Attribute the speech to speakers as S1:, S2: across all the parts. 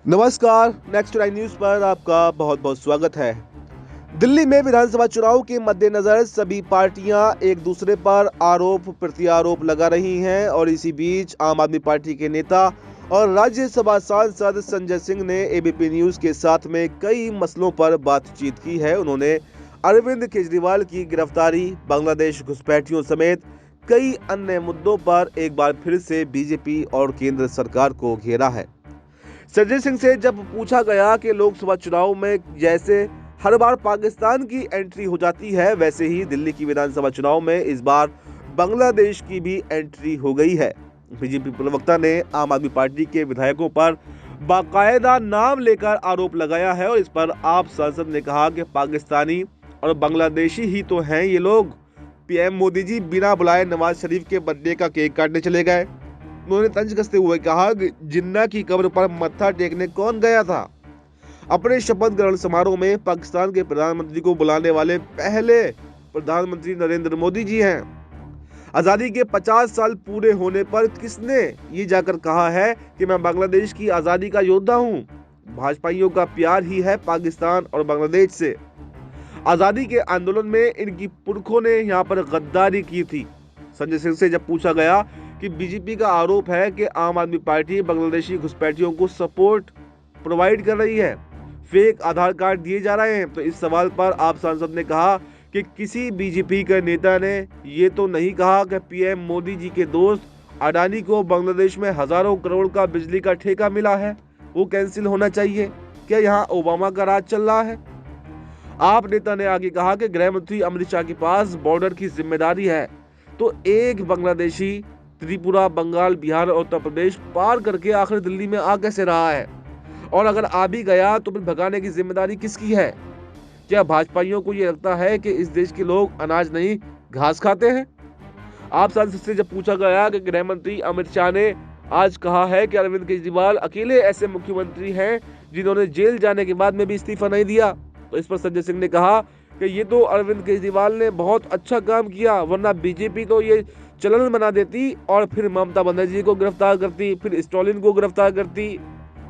S1: नमस्कार, next nine news पर आपका बहुत बहुत स्वागत है। दिल्ली में विधानसभा चुनाव के मद्देनजर सभी पार्टियां एक दूसरे पर आरोप प्रत्यारोप लगा रही हैं और इसी बीच आम आदमी पार्टी के नेता और राज्यसभा सांसद संजय सिंह ने एबीपी न्यूज के साथ में कई मसलों पर बातचीत की है। उन्होंने अरविंद केजरीवाल की गिरफ्तारी, बांग्लादेश घुसपैठियों समेत कई अन्य मुद्दों पर एक बार फिर से बीजेपी और केंद्र सरकार को घेरा है। संजय सिंह से जब पूछा गया कि लोकसभा चुनाव में जैसे हर बार पाकिस्तान की एंट्री हो जाती है, वैसे ही दिल्ली की विधानसभा चुनाव में इस बार बांग्लादेश की भी एंट्री हो गई है। बीजेपी प्रवक्ता ने आम आदमी पार्टी के विधायकों पर बाकायदा नाम लेकर आरोप लगाया है और इस पर आप सांसद ने कहा कि पाकिस्तानी और बांग्लादेशी ही तो हैं ये लोग। पीएम मोदी जी बिना बुलाए नवाज शरीफ के बर्थडे का केक काटने चले गए। उन्होंने तंज कसते हुए कहा कि जिन्ना की कब्र पर मत्था टेकने कौन गया था। अपने शपथ ग्रहण समारोह में पाकिस्तान के प्रधानमंत्री को बुलाने वाले पहले प्रधानमंत्री नरेंद्र मोदी जी हैं। आजादी के 50 साल पूरे होने पर किसने ये जाकर कहा है कि मैं बांग्लादेश की आजादी का योद्धा हूँ। भाजपाइयों का प्यार ही है पाकिस्तान और बांग्लादेश से। आजादी के आंदोलन में इनकी पुरखों ने यहाँ पर गद्दारी की थी। संजय सिंह से जब पूछा गया कि बीजेपी का आरोप है कि आम आदमी पार्टी बांग्लादेशी घुसपैठियों को सपोर्ट प्रोवाइड कर रही है, फेक आधार कार्ड दिए जा रहे हैं, तो इस सवाल पर आप सांसद ने कहा कि किसी बीजेपी के नेता ने ये तो नहीं कहा कि पीएम मोदी जी के दोस्त अडानी को बांग्लादेश में हजारों करोड़ का बिजली का ठेका मिला है, वो कैंसिल होना चाहिए। क्या यहाँ ओबामा का राज चल रहा है? आप नेता ने आगे कहा कि गृह मंत्री अमित शाह के पास बॉर्डर की जिम्मेदारी है, तो एक बांग्लादेशी त्रिपुरा, बंगाल, बिहार और उत्तर प्रदेश पार करके आखिर दिल्ली में आ कैसे रहा है? और अगर आ भी गया तो फिर भगाने की जिम्मेदारी किसकी है? क्या भाजपाइयों को ये लगता है कि इस देश के लोग अनाज नहीं घास खाते हैं? आप सांसद से जब पूछा गया कि गृह मंत्री अमित शाह ने आज कहा है कि अरविंद केजरीवाल अकेले ऐसे मुख्यमंत्री हैं जिन्होंने जेल जाने के बाद में भी इस्तीफा नहीं दिया, तो इस पर संजय सिंह ने कहा कि ये तो अरविंद केजरीवाल ने बहुत अच्छा काम किया, वरना बीजेपी तो ये चलन बना देती और फिर ममता बनर्जी को गिरफ्तार करती, फिर स्टॉलिन को गिरफ्तार करती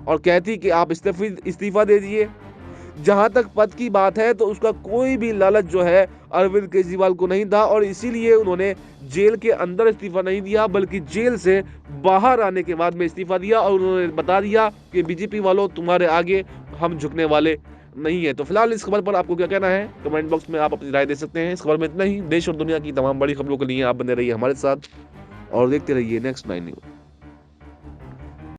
S1: और कहती कि आप इस्तीफा दे दिए। जहां तक पद की बात है तो उसका कोई भी लालच जो है अरविंद केजरीवाल को नहीं था और इसीलिए उन्होंने जेल के अंदर इस्तीफा नहीं दिया, बल्कि जेल से बाहर आने के बाद में इस्तीफा दिया और उन्होंने बता दिया कि बीजेपी वालों तुम्हारे आगे हम झुकने वाले नहीं है। तो फिलहाल इस खबर पर आपको क्या कहना है, कमेंट बॉक्स में आप अपनी राय दे सकते हैं। इस खबर में इतना ही। देश और दुनिया की तमाम बड़ी खबरों के लिए आप बने रहिए हमारे साथ और देखते रहिए नेक्स्ट 9 न्यूज।